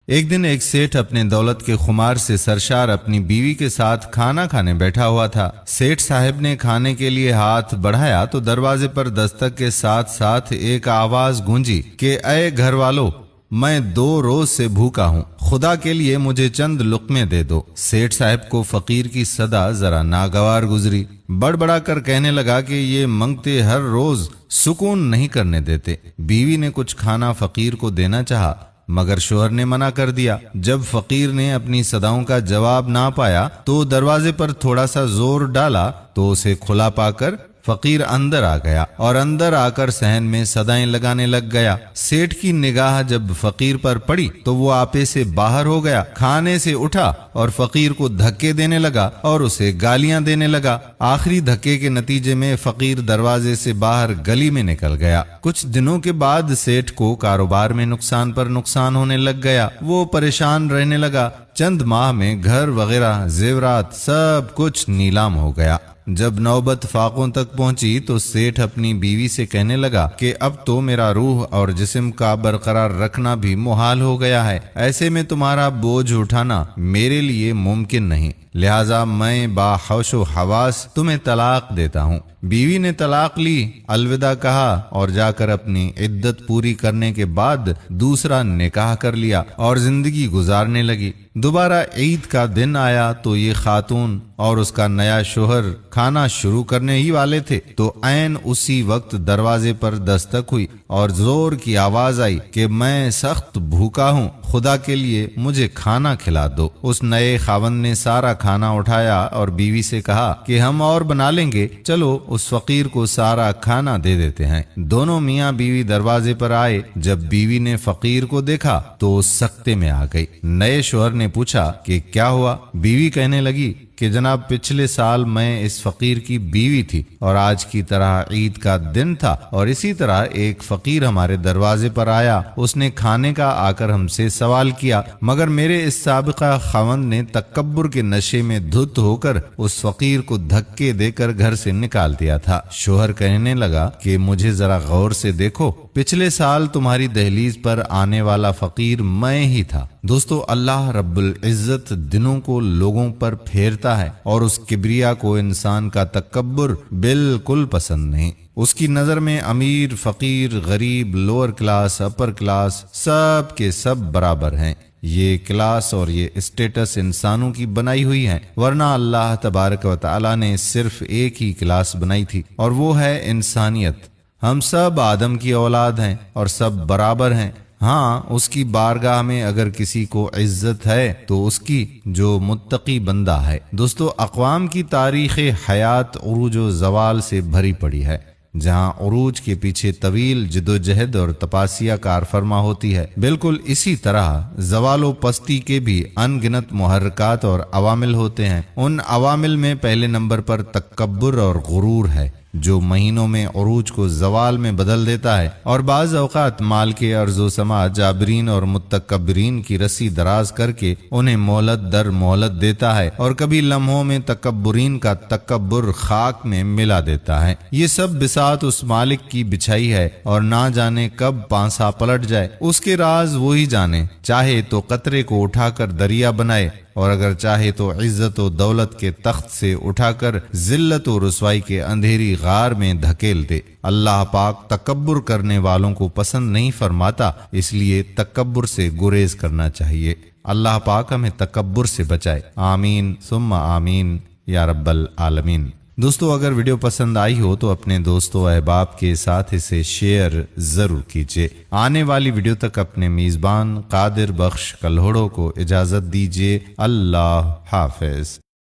ایک دن ایک سیٹھ اپنے دولت کے خمار سے سرشار اپنی بیوی کے ساتھ کھانا کھانے بیٹھا ہوا تھا۔ سیٹھ صاحب نے کھانے کے لیے ہاتھ بڑھایا تو دروازے پر دستک کے ساتھ ساتھ ایک آواز گونجی کہ اے گھر والو، میں 2 روز سے بھوکا ہوں، خدا کے لیے مجھے چند لقمے دے دو۔ سیٹھ صاحب کو فقیر کی صدا ذرا ناگوار گزری، بڑبڑا کر کہنے لگا کہ یہ منگتے ہر روز سکون نہیں کرنے دیتے۔ بیوی نے کچھ کھانا فقیر کو دینا چاہا مگر شوہر نے منع کر دیا۔ جب فقیر نے اپنی صداؤں کا جواب نہ پایا تو دروازے پر تھوڑا سا زور ڈالا تو اسے کھلا پا کر فقیر اندر آ گیا اور اندر آ کر صحن میں صدائیں لگانے لگ گیا۔ سیٹھ کی نگاہ جب فقیر پر پڑی تو وہ آپے سے باہر ہو گیا، کھانے سے اٹھا اور فقیر کو دھکے دینے لگا اور اسے گالیاں دینے لگا۔ آخری دھکے کے نتیجے میں فقیر دروازے سے باہر گلی میں نکل گیا۔ کچھ دنوں کے بعد سیٹھ کو کاروبار میں نقصان پر نقصان ہونے لگ گیا، وہ پریشان رہنے لگا۔ چند ماہ میں گھر وغیرہ زیورات سب کچھ نیلام ہو گیا۔ جب نوبت فاقوں تک پہنچی تو سیٹھ اپنی بیوی سے کہنے لگا کہ اب تو میرا روح اور جسم کا برقرار رکھنا بھی محال ہو گیا ہے، ایسے میں تمہارا بوجھ اٹھانا میرے لیے ممکن نہیں، لہذا میں باحوش و حواس تمہیں طلاق دیتا ہوں۔ بیوی نے طلاق لی، الوداع کہا اور جا کر اپنی عدت پوری کرنے کے بعد دوسرا نکاح کر لیا اور زندگی گزارنے لگی۔ دوبارہ عید کا دن آیا تو یہ خاتون اور اس کا نیا شوہر کھانا شروع کرنے ہی والے تھے تو عین اسی وقت دروازے پر دستک ہوئی اور زور کی آواز آئی کہ میں سخت بھوکا ہوں، خدا کے لیے مجھے کھانا کھلا دو۔ اس نئے خاوند نے سارا کھانا اٹھایا اور بیوی سے کہا کہ ہم اور بنا لیں گے، چلو اس فقیر کو سارا کھانا دے دیتے ہیں۔ دونوں میاں بیوی دروازے پر آئے، جب بیوی نے فقیر کو دیکھا تو سکتے میں آ گئی۔ نئے شوہر نے پوچھا کہ کیا ہوا؟ بیوی کہنے لگی کہ جناب پچھلے سال میں اس فقیر کی بیوی تھی اور آج کی طرح عید کا دن تھا اور اسی طرح ایک فقیر ہمارے دروازے پر آیا، اس نے کھانے کا آ کر ہم سے سوال کیا، مگر میرے اس سابقہ خاوند نے تکبر کے نشے میں دھت ہو کر اس فقیر کو دھکے دے کر گھر سے نکال دیا تھا۔ شوہر کہنے لگا کہ مجھے ذرا غور سے دیکھو، پچھلے سال تمہاری دہلیز پر آنے والا فقیر میں ہی تھا۔ دوستو، اللہ رب العزت دنوں کو لوگوں پر پھیرتا ہے اور اس کبریا کو انسان کا تکبر بالکل پسند نہیں۔ اس کی نظر میں امیر، فقیر، غریب، لوور کلاس، اپر کلاس سب کے سب برابر ہیں۔ یہ کلاس اور یہ اسٹیٹس انسانوں کی بنائی ہوئی ہیں، ورنہ اللہ تبارک و تعالی نے صرف ایک ہی کلاس بنائی تھی اور وہ ہے انسانیت۔ ہم سب آدم کی اولاد ہیں اور سب برابر ہیں۔ ہاں، اس کی بارگاہ میں اگر کسی کو عزت ہے تو اس کی جو متقی بندہ ہے۔ دوستو، اقوام کی تاریخ حیات عروج و زوال سے بھری پڑی ہے، جہاں عروج کے پیچھے طویل جدوجہد اور تپاسیا کار فرما ہوتی ہے، بالکل اسی طرح زوال و پستی کے بھی ان گنت محرکات اور عوامل ہوتے ہیں۔ ان عوامل میں پہلے نمبر پر تکبر اور غرور ہے، جو مہینوں میں عروج کو زوال میں بدل دیتا ہے اور بعض اوقات مال کے عرض و سما جابرین اور متکبرین کی رسی دراز کر کے انہیں مہلت در مہلت دیتا ہے اور کبھی لمحوں میں تکبرین کا تکبر خاک میں ملا دیتا ہے۔ یہ سب بساط اس مالک کی بچھائی ہے اور نہ جانے کب پانسا پلٹ جائے، اس کے راز وہی جانے۔ چاہے تو قطرے کو اٹھا کر دریا بنائے اور اگر چاہے تو عزت و دولت کے تخت سے اٹھا کر ذلت و رسوائی کے اندھیری غار میں دھکیل دے۔ اللہ پاک تکبر کرنے والوں کو پسند نہیں فرماتا، اس لیے تکبر سے گریز کرنا چاہیے۔ اللہ پاک ہمیں تکبر سے بچائے، آمین ثم آمین یا رب العالمین۔ دوستو، اگر ویڈیو پسند آئی ہو تو اپنے دوستوں احباب کے ساتھ اسے شیئر ضرور کیجیے۔ آنے والی ویڈیو تک اپنے میزبان قادر بخش کلہوڑوں کو اجازت دیجیے۔ اللہ حافظ۔